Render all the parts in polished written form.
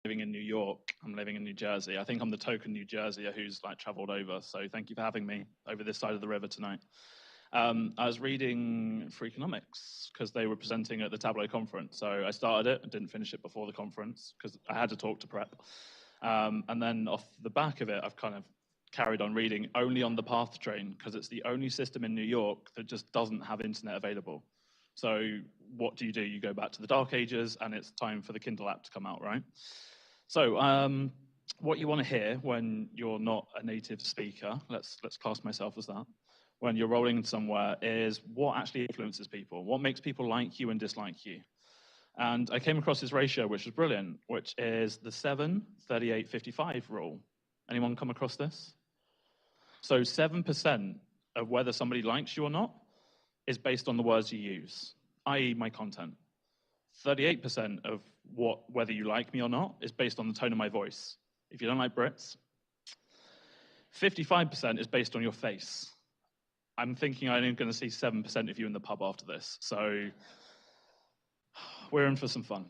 living in New York. I'm living in New Jersey. I think I'm the token New Jerseyer who's like traveled over. So thank you for having me over this side of the river tonight. I was reading for economics because they were presenting at the Tableau conference. So I started it and didn't finish it before the conference because I had to talk to prep. And then off the back of it, I've kind of carried on reading only on the PATH train because it's the only system in New York that just doesn't have internet available. So what do? You go back to the dark ages and it's time for the Kindle app to come out, right? So what you want to hear when you're not a native speaker, let's class myself as that, when you're rolling somewhere is what actually influences people, what makes people like you and dislike you. And I came across this ratio, which was brilliant, which is the 7-38-55 rule. Anyone come across this? So 7% of whether somebody likes you or not is based on the words you use, i.e. my content. 38% of whether you like me or not is based on the tone of my voice. If you don't like Brits, 55% is based on your face. I'm thinking I'm only going to see 7% of you in the pub after this, so we're in for some fun.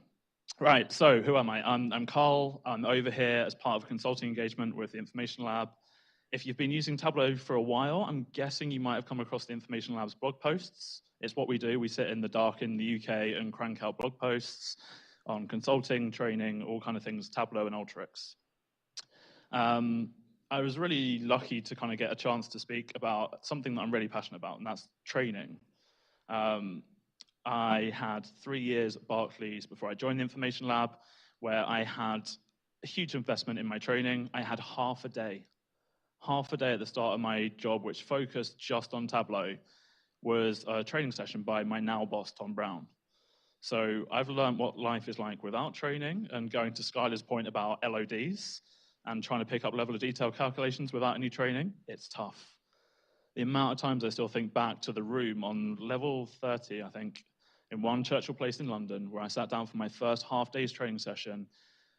Right, so who am I? I'm Carl. I'm over here as part of a consulting engagement with the Information Lab. If you've been using Tableau for a while, I'm guessing you might have come across the Information Lab's blog posts. It's what we do. We sit in the dark in the UK and crank out blog posts on consulting, training, all kind of things, Tableau and Alteryx. I was really lucky to kind of get a chance to speak about something that I'm really passionate about, and that's training. I had 3 years at Barclays before I joined the Information Lab, where I had a huge investment in my training. I had half a day at the start of my job, which focused just on Tableau, was a training session by my now boss, Tom Brown. So I've learned what life is like without training, and going to Skylar's point about LODs and trying to pick up level of detail calculations without any training, it's tough. The amount of times I still think back to the room on level 30, I think, in one Churchill Place in London, where I sat down for my first half day's training session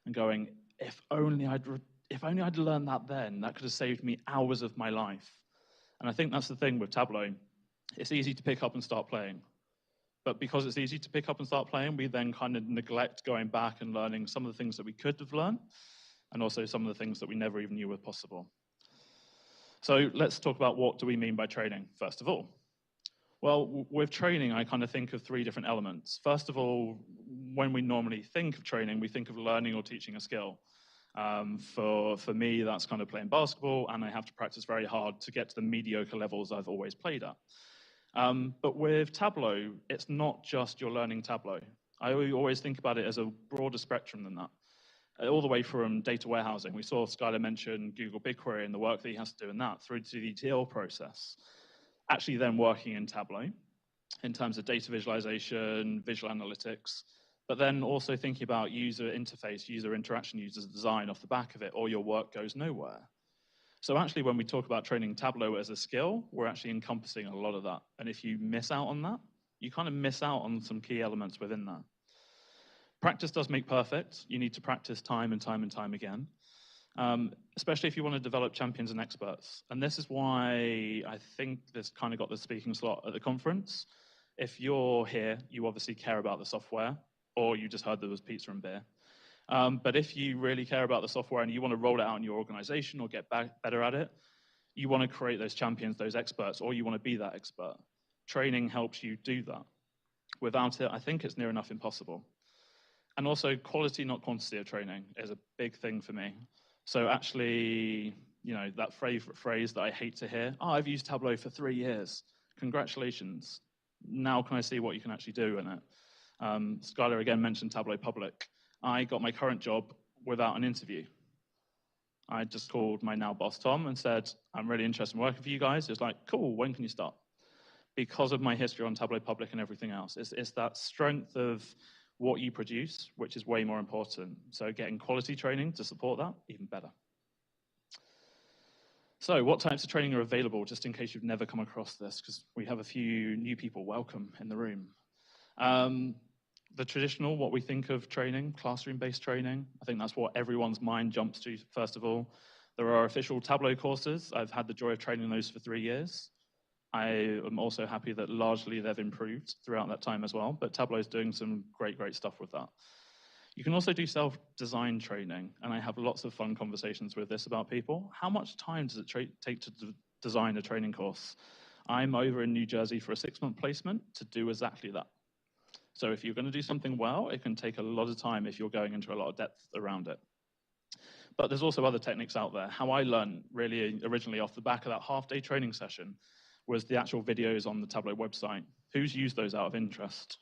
and going, if only I'd learned that then, that could have saved me hours of my life. And I think that's the thing with Tableau. It's easy to pick up and start playing. But because it's easy to pick up and start playing, we then kind of neglect going back and learning some of the things that we could have learned, and also some of the things that we never even knew were possible. So let's talk about what do we mean by training, first of all. Well, with training, I kind of think of 3 different elements. First of all, when we normally think of training, we think of learning or teaching a skill. For me, that's kind of playing basketball, and I have to practice very hard to get to the mediocre levels I've always played at. But with Tableau, it's not just you're learning Tableau. I always think about it as a broader spectrum than that. All the way from data warehousing. We saw Skylar mention Google BigQuery and the work that he has to do in that, through to the ETL process. Actually then working in Tableau in terms of data visualization, visual analytics, but then also thinking about user interface, user interaction, user design off the back of it, or your work goes nowhere. So actually when we talk about training Tableau as a skill, we're actually encompassing a lot of that. And if you miss out on that, you kind of miss out on some key elements within that. Practice does make perfect. You need to practice time and time and time again, especially if you want to develop champions and experts. And this is why I think this kind of got the speaking slot at the conference. If you're here, you obviously care about the software, or you just heard there was pizza and beer. But if you really care about the software and you want to roll it out in your organization or get better at it, you want to create those champions, those experts, or you want to be that expert. Training helps you do that. Without it, I think it's near enough impossible. And also quality, not quantity of training is a big thing for me. So actually, you know, that phrase that I hate to hear, oh, I've used Tableau for 3 years. Congratulations. Now can I see what you can actually do in it? Skylar again mentioned Tableau Public. I got my current job without an interview. I just called my now boss, Tom, and said, I'm really interested in working for you guys. It's like, cool, when can you start? Because of my history on Tableau Public and everything else. It's that strength of what you produce, which is way more important. So getting quality training to support that, even better. So what types of training are available, just in case you've never come across this, because we have a few new people, welcome in the room. The traditional, what we think of training, classroom-based training, I think that's what everyone's mind jumps to, first of all. There are official Tableau courses. I've had the joy of training those for 3 years. I am also happy that largely they've improved throughout that time as well, but Tableau is doing some great, great stuff with that. You can also do self-design training, and I have lots of fun conversations with this about people. How much time does it take to design a training course? I'm over in New Jersey for a 6-month placement to do exactly that. So if you're going to do something well, it can take a lot of time if you're going into a lot of depth around it. But there's also other techniques out there. How I learned really originally off the back of that half-day training session was the actual videos on the Tableau website. Who's used those out of interest?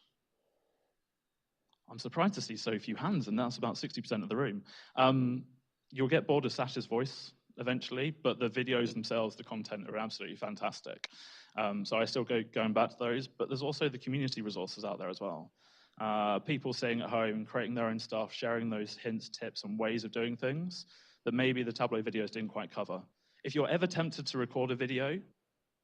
I'm surprised to see so few hands, and that's about 60% of the room. You'll get bored of Sasha's voice eventually, but the videos themselves, the content are absolutely fantastic. So I still going back to those, but there's also the community resources out there as well. People sitting at home, creating their own stuff, sharing those hints, tips, and ways of doing things that maybe the Tableau videos didn't quite cover. If you're ever tempted to record a video,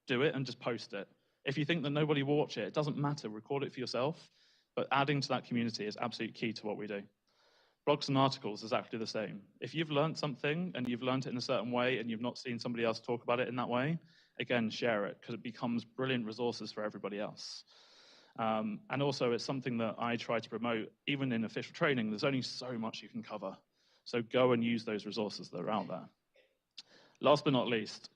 do it and just post it. If you think that nobody will watch it, it doesn't matter, record it for yourself. But adding to that community is absolutely key to what we do. Blogs and articles is exactly the same. If you've learned something and you've learned it in a certain way and you've not seen somebody else talk about it in that way, again, share it because it becomes brilliant resources for everybody else. And also it's something that I try to promote, even in official training, there's only so much you can cover. So go and use those resources that are out there. Last but not least,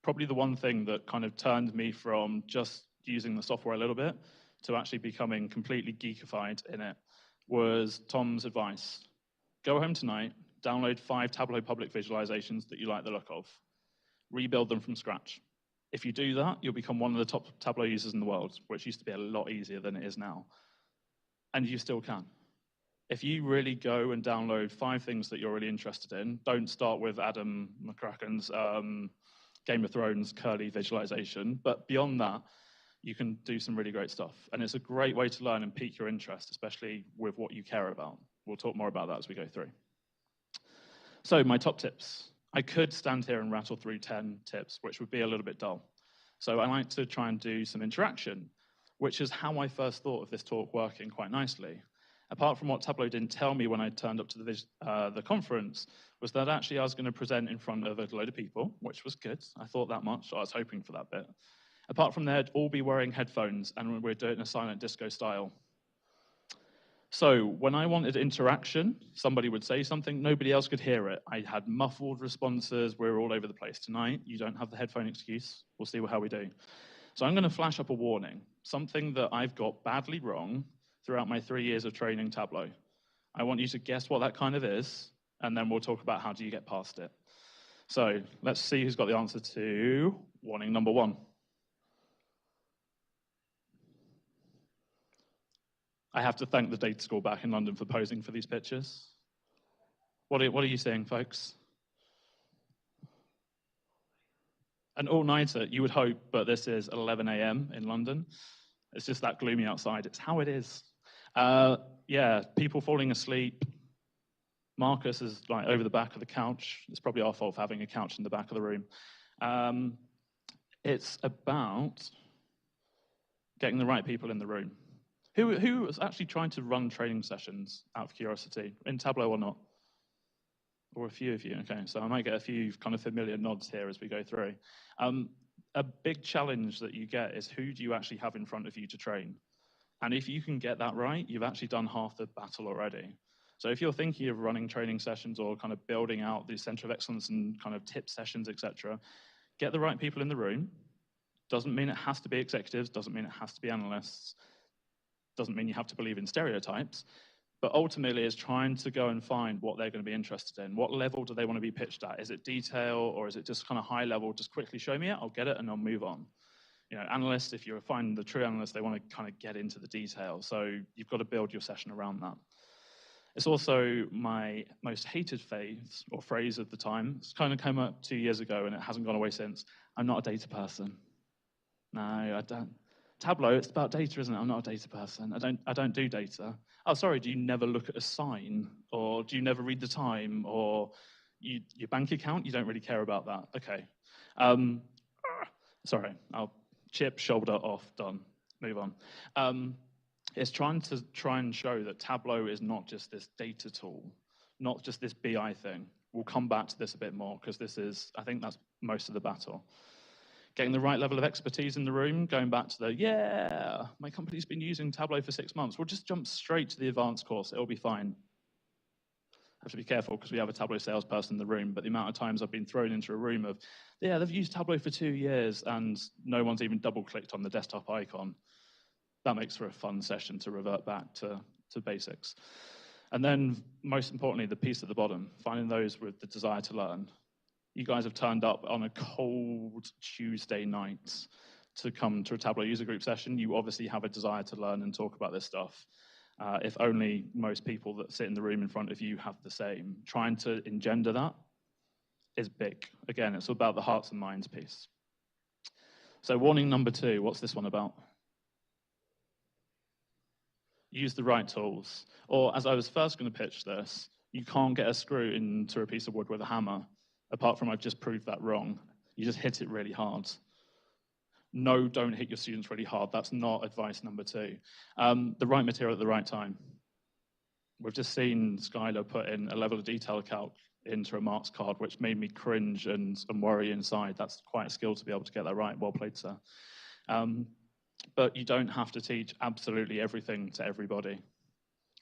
probably the one thing that kind of turned me from just using the software a little bit to actually becoming completely geekified in it was Tom's advice. Go home tonight, download 5 Tableau public visualizations that you like the look of, rebuild them from scratch. If you do that, you'll become one of the top Tableau users in the world, which used to be a lot easier than it is now. And you still can. If you really go and download 5 things that you're really interested in, don't start with Adam McCracken's Game of Thrones curly visualization, but beyond that, you can do some really great stuff. And it's a great way to learn and pique your interest, especially with what you care about. We'll talk more about that as we go through. So my top tips. I could stand here and rattle through 10 tips, which would be a little bit dull. So I like to try and do some interaction, which is how I first thought of this talk working quite nicely. Apart from what Tableau didn't tell me when I turned up to the conference, was that actually I was going to present in front of a load of people, which was good. I thought that much. I was hoping for that bit. Apart from that, all be wearing headphones, and we're doing a silent disco style. So when I wanted interaction, somebody would say something, nobody else could hear it. I had muffled responses, we're all over the place. Tonight, you don't have the headphone excuse. We'll see how we do. So I'm going to flash up a warning, something that I've got badly wrong throughout my 3 years of training Tableau. I want you to guess what that kind of is, and then we'll talk about how do you get past it. So let's see who's got the answer to warning number 1. I have to thank the data school back in London for posing for these pictures. What are you seeing, folks? An all-nighter, you would hope, but this is 11 a.m. in London. It's just that gloomy outside. It's how it is. Yeah, people falling asleep. Marcus is like over the back of the couch. It's probably our fault for having a couch in the back of the room. It's about getting the right people in the room. Who was actually trying to run training sessions out of curiosity, in Tableau or not? Or a few of you, okay. So I might get a few kind of familiar nods here as we go through. A big challenge that you get is who do you actually have in front of you to train? And if you can get that right, you've actually done half the battle already. So if you're thinking of running training sessions or kind of building out the center of excellence and kind of tip sessions, etc., get the right people in the room. Doesn't mean it has to be executives, doesn't mean it has to be analysts, doesn't mean you have to believe in stereotypes, but ultimately it's trying to go and find what they're going to be interested in. What level do they want to be pitched at? Is it detail or is it just kind of high level? Just quickly show me it, I'll get it, and I'll move on. You know, analysts, if you're finding the true analyst, they want to kind of get into the detail. So you've got to build your session around that. It's also my most hated phrase of the time. It's kind of came up 2 years ago and it hasn't gone away since. I'm not a data person. No, I don't. Tableau, it's about data, isn't it? I'm not a data person. I don't do data. Oh, sorry, do you never look at a sign? Or do you never read the time? Or your bank account? You don't really care about that. Okay. Sorry, I'll chip, shoulder off, done. Move on. It's trying and show that Tableau is not just this data tool, not just this BI thing. We'll come back to this a bit more because I think that's most of the battle. Getting the right level of expertise in the room, going back to my company's been using Tableau for 6 months. We'll just jump straight to the advanced course. It'll be fine. have to be careful because we have a Tableau salesperson in the room, but the amount of times I've been thrown into a room of, yeah, they've used Tableau for 2 years and no one's even double-clicked on the desktop icon. That makes for a fun session to revert back to basics. And then, most importantly, the piece at the bottom, finding those with the desire to learn. You guys have turned up on a cold Tuesday night to come to a Tableau User Group session. You obviously have a desire to learn and talk about this stuff. If only most people that sit in the room in front of you have the same. Trying to engender that is big. Again, it's about the hearts and minds piece. So warning number 2, what's this one about? Use the right tools. Or as I was first going to pitch this, you can't get a screw into a piece of wood with a hammer, apart from I've just proved that wrong. You just hit it really hard. No, don't hit your students really hard. That's not advice number 2. The right material at the right time. We've just seen Skylar put in a level of detail calc into a marks card, which made me cringe and worry inside. That's quite a skill to be able to get that right. Well played, sir. But you don't have to teach absolutely everything to everybody.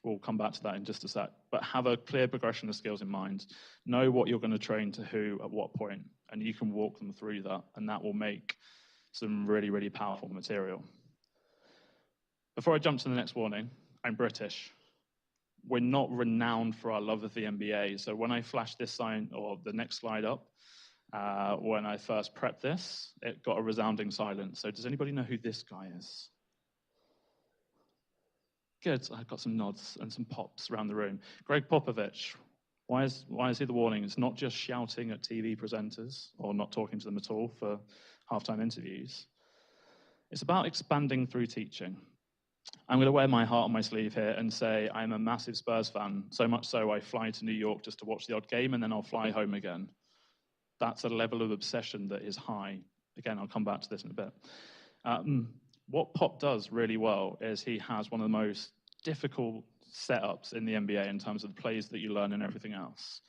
We'll come back to that in just a sec. But have a clear progression of skills in mind. Know what you're going to train to who at what point, and you can walk them through that, and that will make some really, really powerful material. Before I jump to the next warning, I'm British. We're not renowned for our love of the MBA. So when I flash this sign, or the next slide up, when I first prepped this, it got a resounding silence. So does anybody know who this guy is? Good, I've got some nods and some pops around the room. Greg Popovich, why is he the warning? It's not just shouting at TV presenters or not talking to them at all for halftime interviews. It's about expanding through teaching. I'm going to wear my heart on my sleeve here and say I'm a massive Spurs fan, so much so I fly to New York just to watch the odd game and then I'll fly home again. That's a level of obsession that is high. Again, I'll come back to this in a bit. What Pop does really well is he has one of the most difficult setups in the NBA in terms of the plays that you learn and everything else.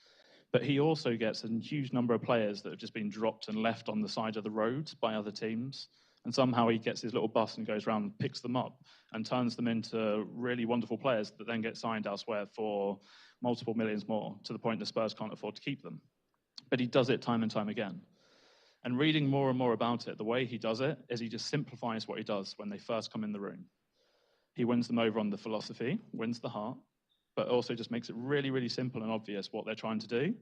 But he also gets a huge number of players that have just been dropped and left on the side of the road by other teams. And somehow he gets his little bus and goes around and picks them up and turns them into really wonderful players that then get signed elsewhere for multiple millions more, to the point the Spurs can't afford to keep them. But he does it time and time again. And reading more and more about it, the way he does it is he just simplifies what he does when they first come in the room. He wins them over on the philosophy, wins the heart, but also just makes it really, really simple and obvious what they're trying to do,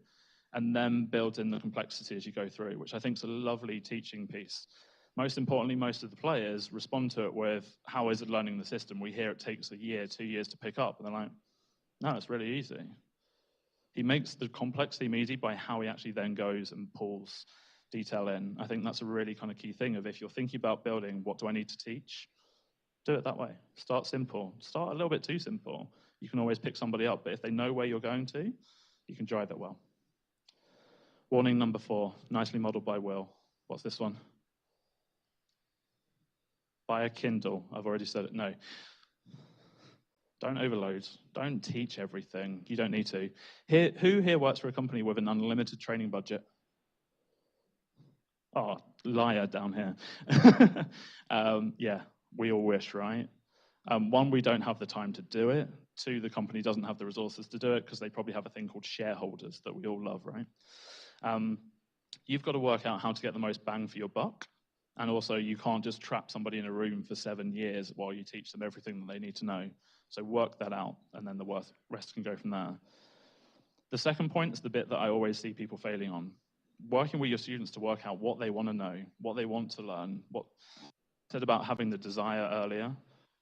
and then builds in the complexity as you go through, which I think is a lovely teaching piece. Most importantly, most of the players respond to it with, how is it learning the system? We hear it takes a year, 2 years to pick up, and they're like, no, it's really easy. He makes the complex seem easy by how he actually then goes and pulls detail in. I think that's a really kind of key thing of, if you're thinking about building, what do I need to teach? Do it that way. Start simple. Start a little bit too simple. You can always pick somebody up, but if they know where you're going to, you can drive it well. Warning number 4, nicely modeled by Will. What's this one? Buy a Kindle. I've already said it. No. Don't overload. Don't teach everything. You don't need to. Who here works for a company with an unlimited training budget? Oh, liar down here. Yeah, we all wish, right? 1, we don't have the time to do it. 2, the company doesn't have the resources to do it because they probably have a thing called shareholders that we all love, right? You've got to work out how to get the most bang for your buck. And also, you can't just trap somebody in a room for 7 years while you teach them everything that they need to know. So work that out, and then the rest can go from there. The second point is the bit that I always see people failing on. Working with your students to work out what they want to know, what they want to learn. What I said about having the desire earlier.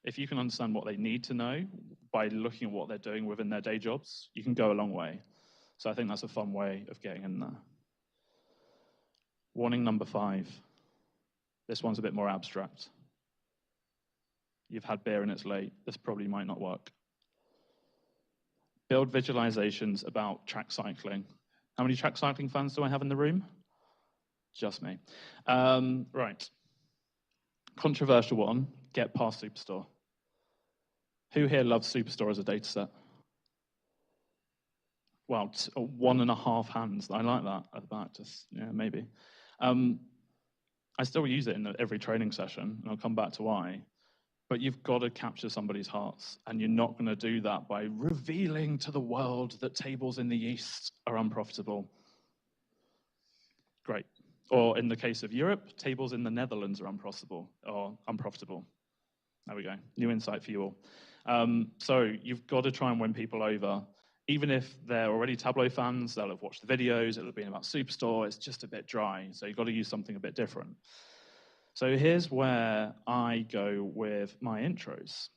If you can understand what they need to know by looking at what they're doing within their day jobs, you can go a long way. So I think that's a fun way of getting in there. Warning number 5. This one's a bit more abstract. You've had beer and it's late. This probably might not work. Build visualizations about track cycling. How many track cycling fans do I have in the room? Just me. Right. Controversial one, get past Superstore. Who here loves Superstore as a data set? Well, 1.5 hands. I like that at the back, just, yeah, maybe. I still use it in every training session, and I'll come back to why. But you've got to capture somebody's hearts, and you're not going to do that by revealing to the world that tables in the East are unprofitable. Great. Or in the case of Europe, tables in the Netherlands are unprofitable. There we go. New insight for you all. So you've got to try and win people over. Even if they're already Tableau fans, they'll have watched the videos, it'll have been about Superstore, it's just a bit dry. So you've got to use something a bit different. So here's where I go with my intros.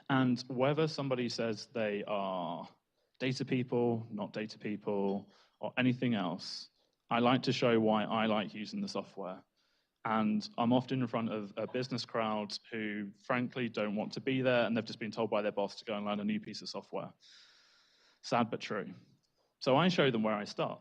And whether somebody says they are data people, not data people, or anything else, I like to show why I like using the software. And I'm often in front of a business crowd who, frankly, don't want to be there, and they've just been told by their boss to go and learn a new piece of software. Sad but true. So I show them where I start.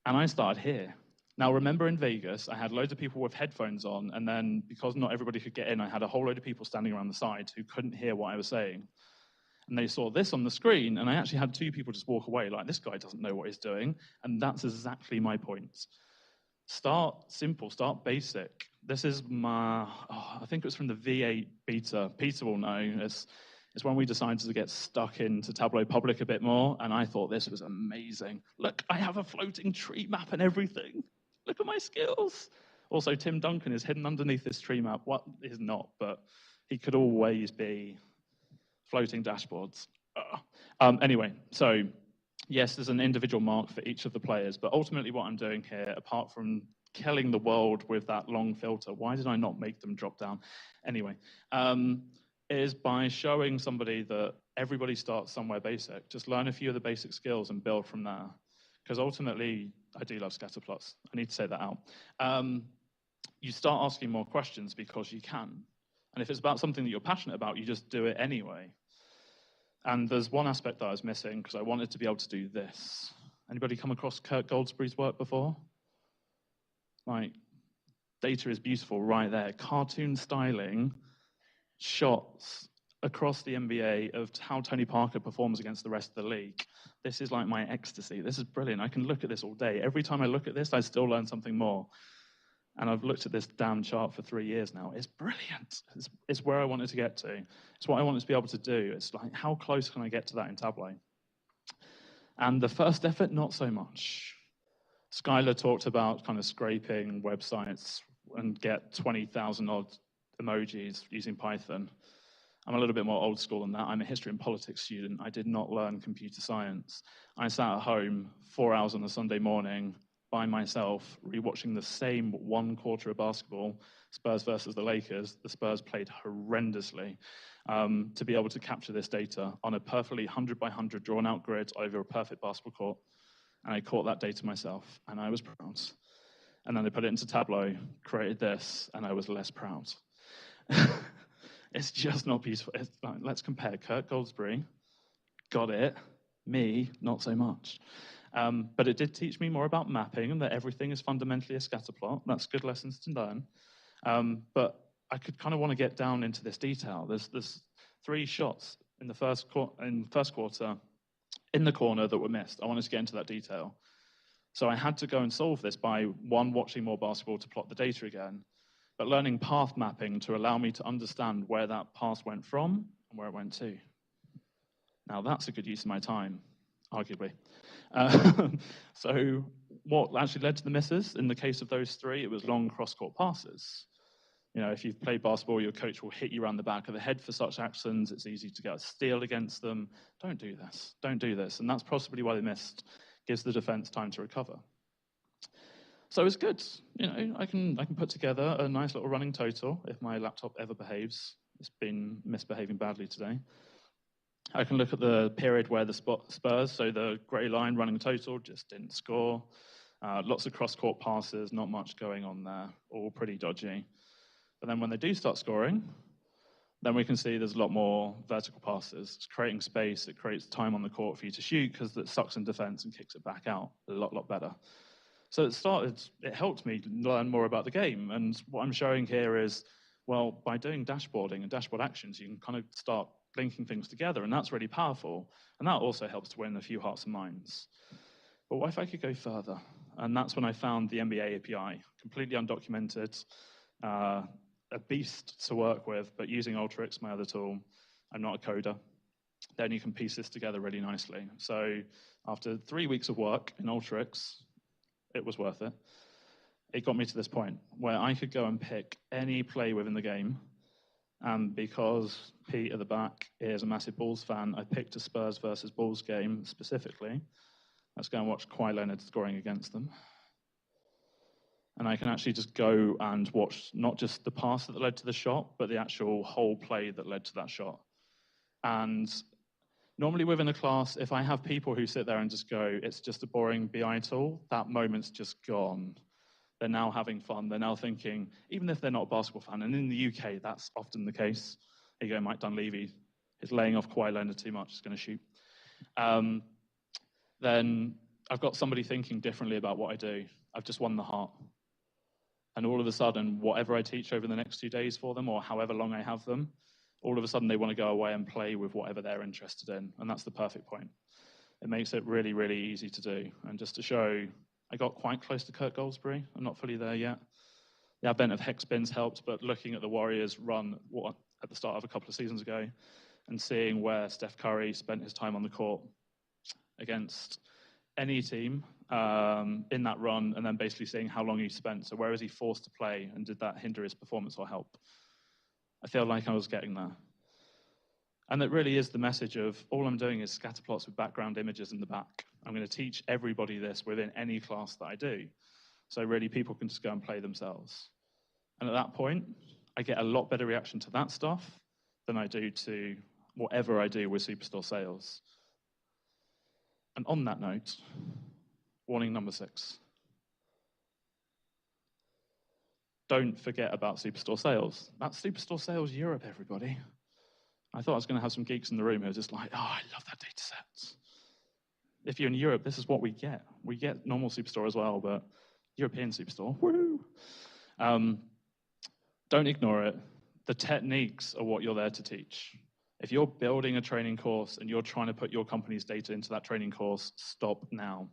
And I started here. Now, remember in Vegas, I had loads of people with headphones on, and then because not everybody could get in, I had a whole load of people standing around the side who couldn't hear what I was saying. And they saw this on the screen, and I actually had 2 people just walk away like, this guy doesn't know what he's doing. And that's exactly my point. Start simple, start basic. This is my, I think it was from the V8 beta. Peter will know. It's when we decided to get stuck into Tableau Public a bit more, and I thought this was amazing. Look, I have a floating tree map and everything. Look at my skills. Also, Tim Duncan is hidden underneath this tree map. What is not, but he could always be floating dashboards. Anyway, so yes, there's an individual mark for each of the players, but ultimately what I'm doing here, apart from killing the world with that long filter, why did I not make them drop down? Anyway, is by showing somebody that everybody starts somewhere basic. Just learn a few of the basic skills and build from there. Because ultimately, I do love scatter plots. I need to say that out. You start asking more questions because you can. And if it's about something that you're passionate about, you just do it anyway. And there's one aspect that I was missing because I wanted to be able to do this. Anybody come across Kurt Goldsberry's work before? Like, data is beautiful right there. Cartoon styling, shots across the NBA of how Tony Parker performs against the rest of the league. This is like my ecstasy. This is brilliant. I can look at this all day. Every time I look at this, I still learn something more. And I've looked at this damn chart for 3 years now. It's brilliant. It's where I wanted to get to. It's what I wanted to be able to do. It's like, how close can I get to that in Tableau? And the first effort, not so much. Skylar talked about kind of scraping websites and get 20,000 odd emojis using Python. I'm a little bit more old school than that. I'm a history and politics student. I did not learn computer science. I sat at home 4 hours on a Sunday morning by myself, rewatching the same 1 quarter of basketball, Spurs versus the Lakers. The Spurs played horrendously to be able to capture this data on a perfectly 100 by 100 drawn out grid over a perfect basketball court. And I caught that data myself, and I was proud. And then I put it into Tableau, created this, and I was less proud. It's just not beautiful. It's like, let's compare. Kurt Goldsberry got it. Me, not so much. But it did teach me more about mapping and that everything is fundamentally a scatter plot. That's good lessons to learn. But I could kind of want to get down into this detail. There's 3 shots in the first quarter in the corner that were missed. I wanted to get into that detail. So I had to go and solve this by, 1, watching more basketball to plot the data again, but learning path mapping to allow me to understand where that path went from and where it went to. Now that's a good use of my time, arguably. So what actually led to the misses? In the case of those 3, it was long cross-court passes. You know, if you've played basketball, your coach will hit you around the back of the head for such actions. It's easy to get a steal against them. Don't do this. Don't do this. And that's possibly why they missed. Gives the defense time to recover. So it's good. You know, I can put together a nice little running total if my laptop ever behaves. It's been misbehaving badly today. I can look at the period where the Spurs, so the grey line running total, just didn't score. Lots of cross-court passes, not much going on there, all pretty dodgy. But then when they do start scoring, then we can see there's a lot more vertical passes. It's creating space, it creates time on the court for you to shoot because it sucks in defense and kicks it back out a lot better. So it helped me learn more about the game. And what I'm showing here is, well, by doing dashboarding and dashboard actions, you can kind of start linking things together, and that's really powerful. And that also helps to win a few hearts and minds. But what if I could go further? And that's when I found the NBA API, completely undocumented. a beast to work with, but using Alteryx, my other tool, I'm not a coder, then you can piece this together really nicely. So after 3 weeks of work in Alteryx, it was worth it. It got me to this point where I could go and pick any play within the game. And because Pete at the back is a massive Bulls fan, I picked a Spurs versus Bulls game specifically. Let's go and watch Kawhi Leonard scoring against them. And I can actually just go and watch not just the pass that led to the shot, but the actual whole play that led to that shot. And normally within a class, if I have people who sit there and just go, it's just a boring BI tool, that moment's just gone. They're now having fun. They're now thinking, even if they're not a basketball fan, and in the UK, that's often the case. Here you go, Mike Dunleavy is laying off Kawhi Leonard too much. He's going to shoot. Then I've got somebody thinking differently about what I do. I've just won the heart. And all of a sudden, whatever I teach over the next 2 days for them, or however long I have them, all of a sudden they want to go away and play with whatever they're interested in. And that's the perfect point. It makes it really, really easy to do. And just to show, I got quite close to Kurt Goldsberry. I'm not fully there yet. The advent of hex bins helped, but looking at the Warriors run at the start of a couple of seasons ago and seeing where Steph Curry spent his time on the court against any team in that run, and then basically seeing how long he spent. So where is he forced to play, and did that hinder his performance or help? I feel like I was getting there. And that really is the message of all I'm doing is scatter plots with background images in the back. I'm going to teach everybody this within any class that I do. So really people can just go and play themselves. And at that point, I get a lot better reaction to that stuff than I do to whatever I do with Superstore sales. And on that note, warning number 6. Don't forget about Superstore sales. That's Superstore sales Europe, everybody. I thought I was going to have some geeks in the room who were just like, oh, I love that data set. If you're in Europe, this is what we get. We get normal Superstore as well, but European Superstore, woo! Don't ignore it. The techniques are what you're there to teach. If you're building a training course and you're trying to put your company's data into that training course, stop now.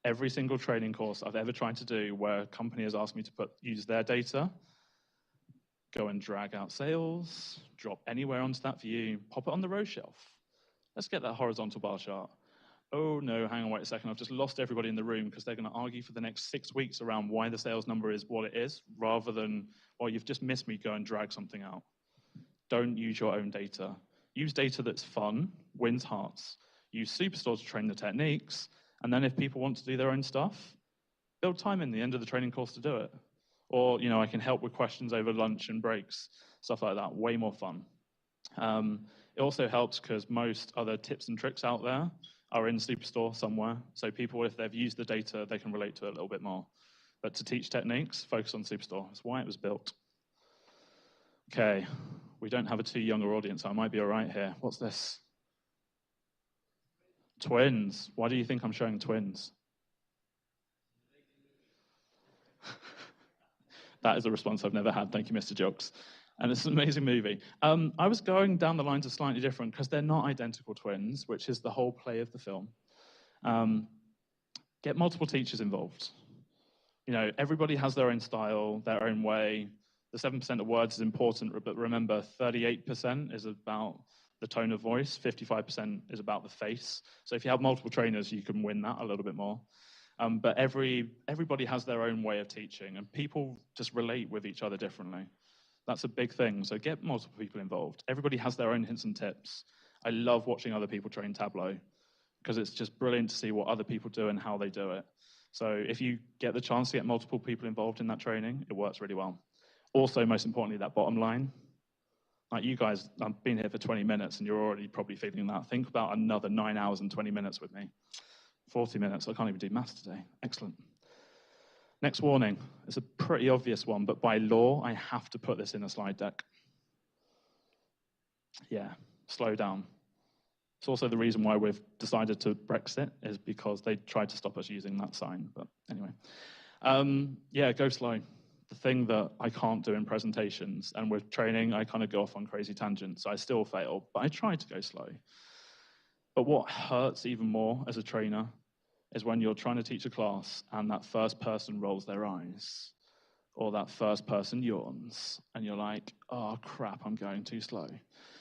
Every single training course I've ever tried to do where a company has asked me to use their data, go and drag out sales, drop anywhere onto that view, pop it on the row shelf. Let's get that horizontal bar chart. Oh no, hang on, wait a second, I've just lost everybody in the room because they're going to argue for the next 6 weeks around why the sales number is what it is, rather than, well, you've just missed me, go and drag something out. Don't use your own data. Use data that's fun, wins hearts. Use Superstore to train the techniques, and then if people want to do their own stuff, build time in the end of the training course to do it. Or, I can help with questions over lunch and breaks, stuff like that, way more fun. It also helps because most other tips and tricks out there are in Superstore somewhere. So people, if they've used the data, they can relate to it a little bit more. But to teach techniques, focus on Superstore. That's why it was built. Okay, we don't have a too younger audience, so I might be all right here. What's this? Twins. Why do you think I'm showing twins? That is a response I've never had. Thank you, Mr. Jokes. And it's an amazing movie. I was going down the lines of slightly different because they're not identical twins, which is the whole play of the film. Get multiple teachers involved. Everybody has their own style, their own way. The 7% of words is important, but remember, 38% is about the tone of voice, 55% is about the face. So if you have multiple trainers, you can win that a little bit more. But everybody has their own way of teaching, and people just relate with each other differently. That's a big thing, so get multiple people involved. Everybody has their own hints and tips. I love watching other people train Tableau, because it's just brilliant to see what other people do and how they do it. So if you get the chance to get multiple people involved in that training, it works really well. Also, most importantly, that bottom line. Like you guys, I've been here for 20 minutes, and you're already probably feeling that. Think about another 9 hours and 20 minutes with me. 40 minutes, I can't even do maths today. Excellent. Next warning, it's a pretty obvious one, but by law, I have to put this in a slide deck. Yeah, slow down. It's also the reason why we've decided to Brexit, is because they tried to stop us using that sign, but anyway. Yeah, go slow. The thing that I can't do in presentations, and with training, I kind of go off on crazy tangents. I still fail, but I try to go slow. But what hurts even more as a trainer is when you're trying to teach a class and that first person rolls their eyes. or that first person yawns, and you're like, oh crap, I'm going too slow.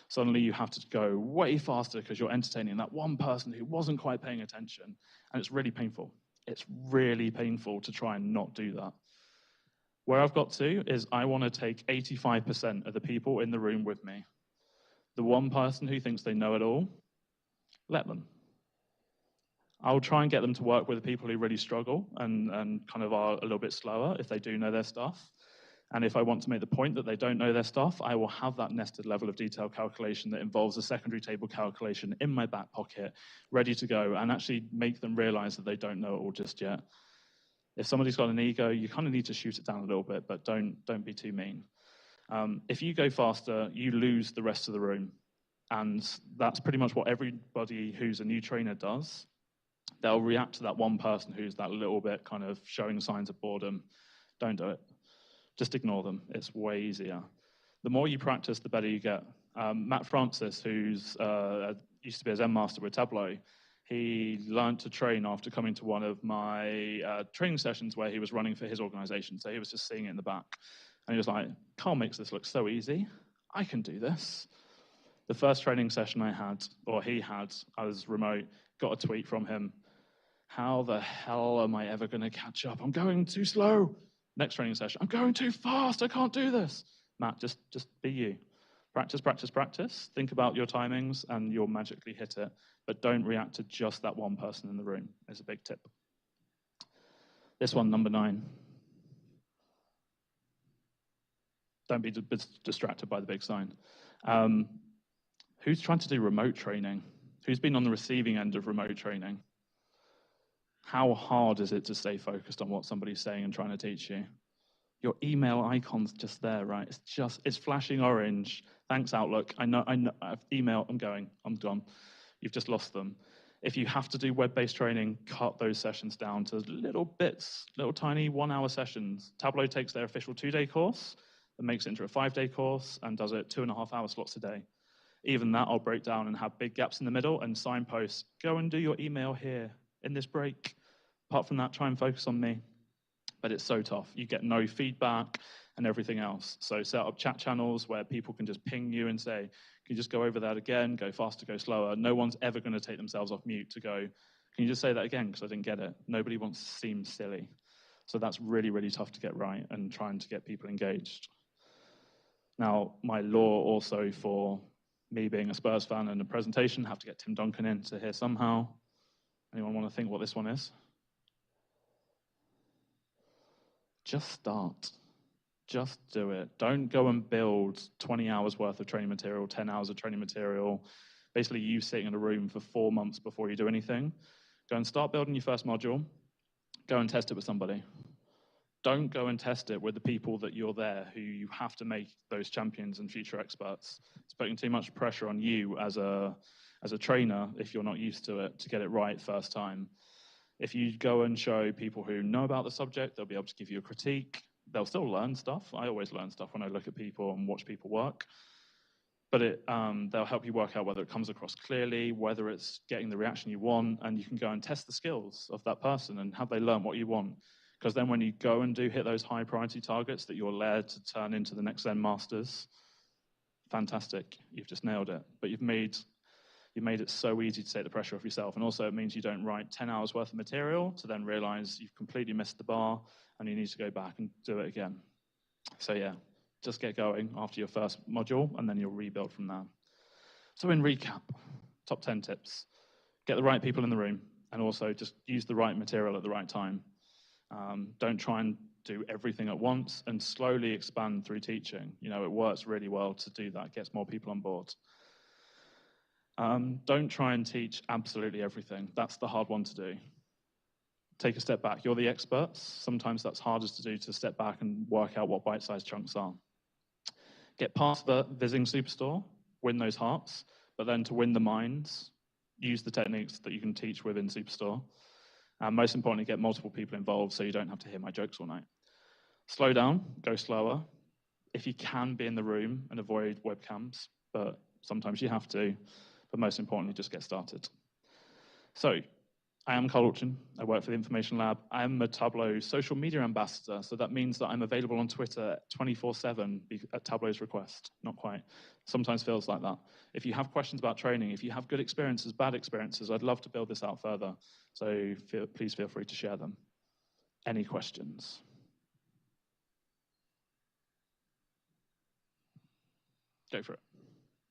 Suddenly you have to go way faster because you're entertaining that one person who wasn't quite paying attention, and it's really painful. It's really painful to try and not do that. Where I've got to is I want to take 85% of the people in the room with me. The one person who thinks they know it all, let them. I'll try and get them to work with the people who really struggle and kind of are a little bit slower if they do know their stuff. And if I want to make the point that they don't know their stuff, I will have that nested level of detail calculation that involves a secondary table calculation in my back pocket, ready to go, and actually make them realize that they don't know it all just yet. If somebody's got an ego, you kind of need to shoot it down a little bit, but don't be too mean. If you go faster, you lose the rest of the room. And that's pretty much what everybody who's a new trainer does. They'll react to that one person who's that little bit kind of showing signs of boredom. Don't do it. Just ignore them. It's way easier. The more you practice, the better you get. Matt Francis, who's used to be a Zen master with Tableau, he learned to train after coming to one of my training sessions where he was running for his organization. So he was just seeing it in the back. And he was like, Carl makes this look so easy. I can do this. The first training session I had, or he had, I was remote, got a tweet from him. How the hell am I ever going to catch up? I'm going too slow. Next training session, I'm going too fast. I can't do this. Matt, just be you. Practice, practice, practice. Think about your timings and you'll magically hit it. But don't react to just that one person in the room. Is a big tip. This one, number 9. Don't be distracted by the big sign. Who's trying to do remote training? Who's been on the receiving end of remote training? How hard is it to stay focused on what somebody's saying and trying to teach you? Your email icon's just there, right? It's flashing orange. Thanks, Outlook. I know, I've emailed, I'm done. You've just lost them. If you have to do web-based training, cut those sessions down to little bits, little tiny 1-hour sessions. Tableau takes their official 2-day course and makes it into a 5-day course and does it 2.5-hour slots a day. Even that I'll break down and have big gaps in the middle and signposts. Go and do your email here in this break. Apart from that, try and focus on me. But it's so tough. You get no feedback and everything else. So set up chat channels where people can just ping you and say, can you just go over that again, go faster, go slower. No one's ever going to take themselves off mute to go, can you just say that again because I didn't get it. Nobody wants to seem silly. So that's really, really tough to get right and trying to get people engaged. Now, my law also for me being a Spurs fan and a presentation, have to get Tim Duncan in to here somehow. Anyone want to think what this one is? Just start. Just do it. Don't go and build 20 hours worth of training material, 10 hours of training material, basically you sitting in a room for 4 months before you do anything. Go and start building your first module. Go and test it with somebody. Don't go and test it with the people that you're there who you have to make those champions and future experts. It's putting too much pressure on you as a trainer if you're not used to it to get it right first time. If you go and show people who know about the subject, they'll be able to give you a critique. They'll still learn stuff. I always learn stuff when I look at people and watch people work. But they'll help you work out whether it comes across clearly, whether it's getting the reaction you want, and you can go and test the skills of that person and have they learn what you want. Because then when you go and do hit those high priority targets that you're led to turn into the next Zen Masters, fantastic, you've just nailed it. But you've made it so easy to take the pressure off yourself. And also it means you don't write 10 hours worth of material to then realize you've completely missed the bar and you need to go back and do it again. So yeah, just get going after your first module and then you'll rebuild from there. So in recap, top 10 tips. Get the right people in the room and also just use the right material at the right time. Don't try and do everything at once and slowly expand through teaching. You know, it works really well to do that, gets more people on board. Don't try and teach absolutely everything. That's the hard one to do. Take a step back. You're the experts. Sometimes that's hardest to do, to step back and work out what bite-sized chunks are. Get past the visiting superstore, win those hearts, but then to win the minds, use the techniques that you can teach within Superstore. And most importantly, get multiple people involved so you don't have to hear my jokes all night. Slow down, go slower. If you can, be in the room and avoid webcams, but sometimes you have to. But most importantly, just get started. So I am Allchin. I work for the Information Lab. I'm a Tableau social media ambassador, so that means that I'm available on Twitter 24/7 at Tableau's request. Not quite. Sometimes feels like that. If you have questions about training, if you have good experiences, bad experiences, I'd love to build this out further. So please feel free to share them. Any questions? Go for it.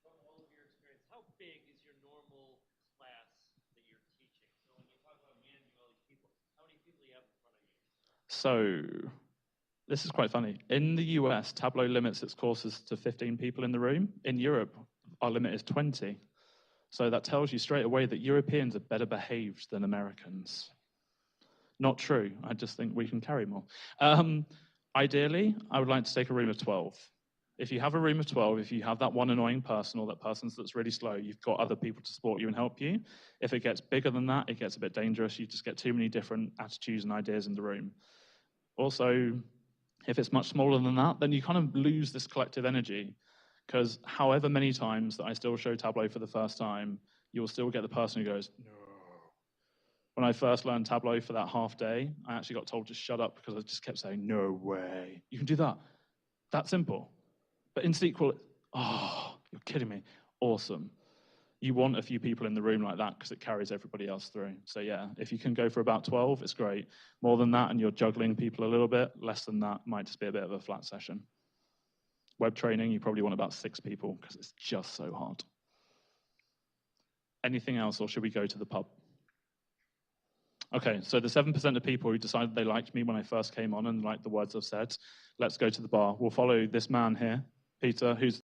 From all of your experience, how big is your normal class that you're teaching? So when you talk about managing all these people, how many people do you have in front of you? So this is quite funny. In the US, Tableau limits its courses to 15 people in the room. In Europe, our limit is 20. So that tells you straight away that Europeans are better behaved than Americans. Not true. I just think we can carry more. Ideally, I would like to take a room of 12. If you have a room of 12, if you have that one annoying person or that person that's really slow, you've got other people to support you and help you. If it gets bigger than that, it gets a bit dangerous. You just get too many different attitudes and ideas in the room. Also, if it's much smaller than that, then you kind of lose this collective energy. Because however many times that I still show Tableau for the first time, you'll still get the person who goes, no. When I first learned Tableau for that half day, I actually got told to shut up because I just kept saying, no way. You can do that. That simple. But in SQL, oh, you're kidding me. Awesome. You want a few people in the room like that because it carries everybody else through. So yeah, if you can go for about 12, it's great. More than that and you're juggling people a little bit, less than that might just be a bit of a flat session. Web training, you probably want about 6 people because it's just so hard. Anything else, or should we go to the pub? Okay, so the 7% of people who decided they liked me when I first came on and liked the words I've said, let's go to the bar. We'll follow this man here, Peter, who's